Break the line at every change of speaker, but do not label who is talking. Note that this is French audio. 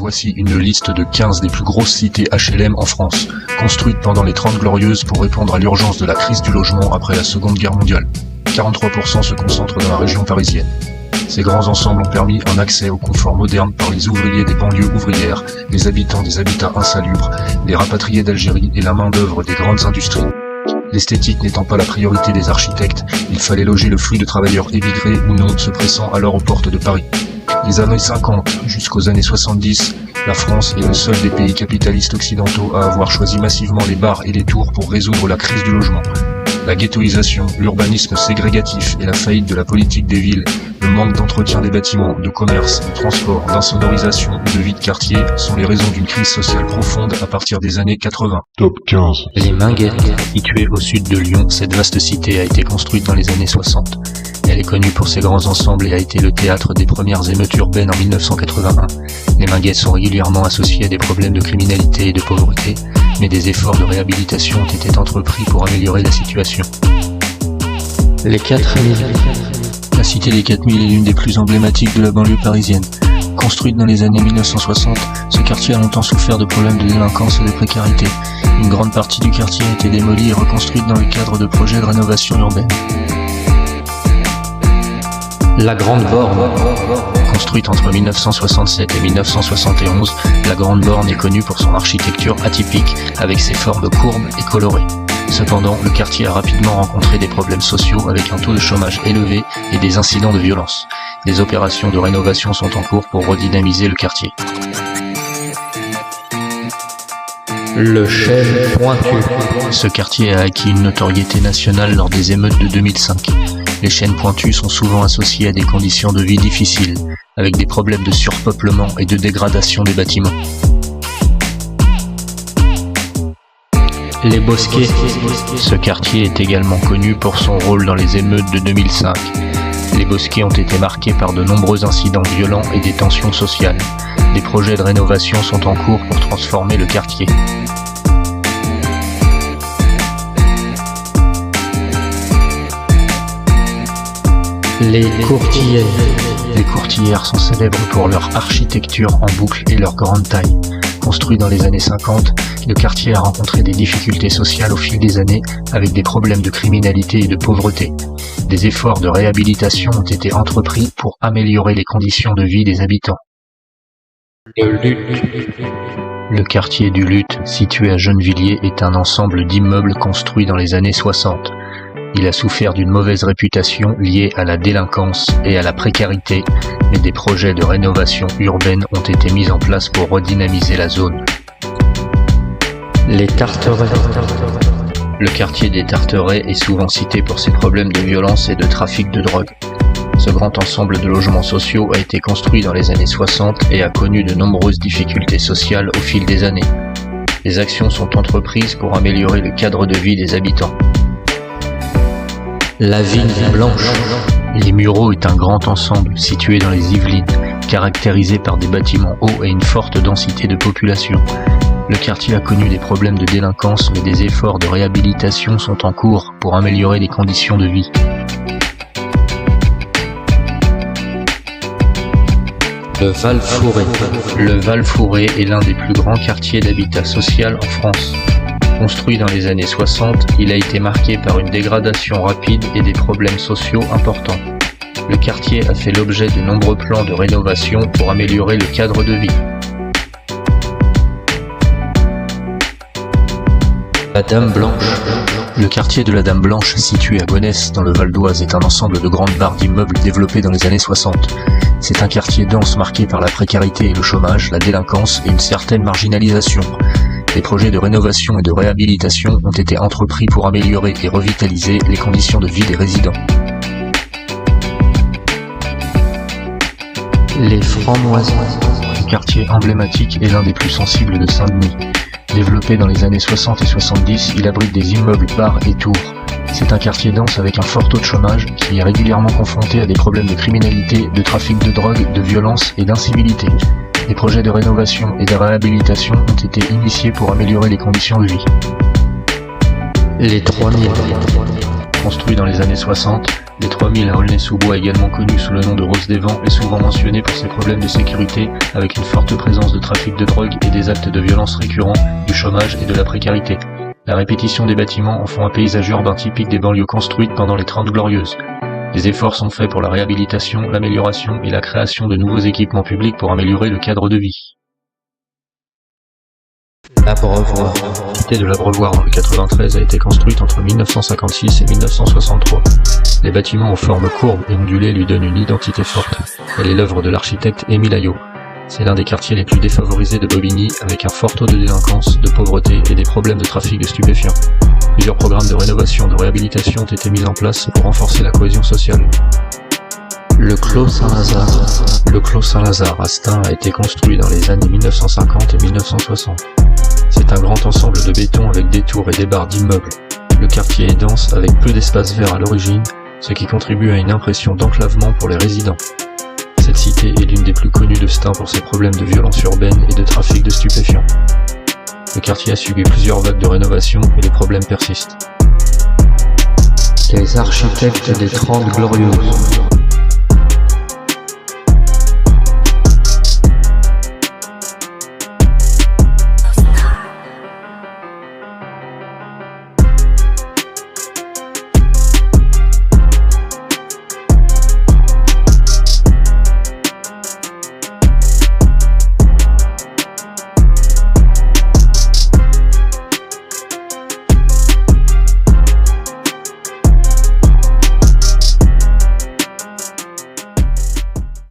Voici une liste de 15 des plus grosses cités HLM en France, construites pendant les 30 Glorieuses pour répondre à l'urgence de la crise du logement après la Seconde Guerre mondiale. 43% se concentrent dans la région parisienne. Ces grands ensembles ont permis un accès au confort moderne par les ouvriers des banlieues ouvrières, les habitants des habitats insalubres, les rapatriés d'Algérie et la main-d'œuvre des grandes industries. L'esthétique n'étant pas la priorité des architectes, il fallait loger le flux de travailleurs émigrés ou non se pressant alors aux portes de Paris. Les années 50 jusqu'aux années 70, la France est le seul des pays capitalistes occidentaux à avoir choisi massivement les bars et les tours pour résoudre la crise du logement. La ghettoisation, l'urbanisme ségrégatif et la faillite de la politique des villes, le manque d'entretien des bâtiments, de commerce, de transport, d'insonorisation et de vie de quartier sont les raisons d'une crise sociale profonde à partir des années 80.
Top 15.
Les Minguettes, situées au sud de Lyon, cette vaste cité a été construite dans les années 60. Elle est connue pour ses grands ensembles et a été le théâtre des premières émeutes urbaines en 1981. Les Minguettes sont régulièrement associées à des problèmes de criminalité et de pauvreté, mais des efforts de réhabilitation ont été entrepris pour améliorer la situation.
Les 4000.
La cité des 4000 est l'une des plus emblématiques de la banlieue parisienne. Construite dans les années 1960, ce quartier a longtemps souffert de problèmes de délinquance et de précarité. Une grande partie du quartier a été démolie et reconstruite dans le cadre de projets de rénovation urbaine.
La Grande Borne.
Construite entre 1967 et 1971, la Grande Borne est connue pour son architecture atypique, avec ses formes courbes et colorées. Cependant, le quartier a rapidement rencontré des problèmes sociaux avec un taux de chômage élevé et des incidents de violence. Des opérations de rénovation sont en cours pour redynamiser le quartier.
Le Chêne Pointu.
Ce quartier a acquis une notoriété nationale lors des émeutes de 2005. Les chênes pointus sont souvent associés à des conditions de vie difficiles, avec des problèmes de surpeuplement et de dégradation des bâtiments.
Les Bosquets.
Ce quartier est également connu pour son rôle dans les émeutes de 2005. Les Bosquets ont été marqués par de nombreux incidents violents et des tensions sociales. Des projets de rénovation sont en cours pour transformer le quartier.
Les Courtillères.
Les Courtillères sont célèbres pour leur architecture en boucle et leur grande taille. Construit dans les années 50, le quartier a rencontré des difficultés sociales au fil des années, avec des problèmes de criminalité et de pauvreté. Des efforts de réhabilitation ont été entrepris pour améliorer les conditions de vie des habitants.
Le Luth.
Le quartier du Luth, situé à Gennevilliers, est un ensemble d'immeubles construits dans les années 60. Il a souffert d'une mauvaise réputation liée à la délinquance et à la précarité, mais des projets de rénovation urbaine ont été mis en place pour redynamiser la zone.
Les Tarterets.
Le quartier des Tarterets est souvent cité pour ses problèmes de violence et de trafic de drogue. Ce grand ensemble de logements sociaux a été construit dans les années 60 et a connu de nombreuses difficultés sociales au fil des années. Des actions sont entreprises pour améliorer le cadre de vie des habitants.
La Vigne Blanche.
Les Mureaux est un grand ensemble situé dans les Yvelines, caractérisé par des bâtiments hauts et une forte densité de population. Le quartier a connu des problèmes de délinquance, mais des efforts de réhabilitation sont en cours pour améliorer les conditions de vie.
Le Val-Fouré.
Le Val-Fouré est l'un des plus grands quartiers d'habitat social en France. Construit dans les années 60, il a été marqué par une dégradation rapide et des problèmes sociaux importants. Le quartier a fait l'objet de nombreux plans de rénovation pour améliorer le cadre de vie.
La Dame Blanche.
Le quartier de la Dame Blanche, situé à Gonesse, dans le Val d'Oise, est un ensemble de grandes barres d'immeubles développés dans les années 60. C'est un quartier dense marqué par la précarité et le chômage, la délinquance et une certaine marginalisation. Des projets de rénovation et de réhabilitation ont été entrepris pour améliorer et revitaliser les conditions de vie des résidents.
Les Francs-Moisins.
Le quartier emblématique est l'un des plus sensibles de Saint-Denis. Développé dans les années 60 et 70, il abrite des immeubles, bars et tours. C'est un quartier dense avec un fort taux de chômage qui est régulièrement confronté à des problèmes de criminalité, de trafic de drogue, de violence et d'incivilité. Des projets de rénovation et de réhabilitation ont été initiés pour améliorer les conditions de vie.
Les 3000.
Construit dans les années 60, Les 3000 à Aulnay-sous-Bois, également connu sous le nom de Rose des Vents, est souvent mentionné pour ses problèmes de sécurité, avec une forte présence de trafic de drogue et des actes de violence récurrents, du chômage et de la précarité. La répétition des bâtiments en font un paysage urbain typique des banlieues construites pendant les 30 Glorieuses. Des efforts sont faits pour la réhabilitation, l'amélioration et la création de nouveaux équipements publics pour améliorer le cadre de vie.
L'Abreuvoir.
La cité de l'Abreuvoir dans le 93 a été construite entre 1956 et 1963. Les bâtiments aux formes courbes et ondulées lui donnent une identité forte. Elle est l'œuvre de l'architecte Émile Aillot. C'est l'un des quartiers les plus défavorisés de Bobigny, avec un fort taux de délinquance, de pauvreté et des problèmes de trafic de stupéfiants. Plusieurs programmes de rénovation et de réhabilitation ont été mis en place pour renforcer la cohésion sociale.
Le Clos Saint-Lazare.
Le Clos Saint-Lazare à Stein a été construit dans les années 1950 et 1960. C'est un grand ensemble de béton avec des tours et des barres d'immeubles. Le quartier est dense avec peu d'espace vert à l'origine, ce qui contribue à une impression d'enclavement pour les résidents. Cette cité est l'une des plus connues de Stein pour ses problèmes de violence urbaine et de trafic de stupéfiants. Le quartier a subi plusieurs vagues de rénovation et les problèmes persistent.
Les architectes des 30 Glorieuses.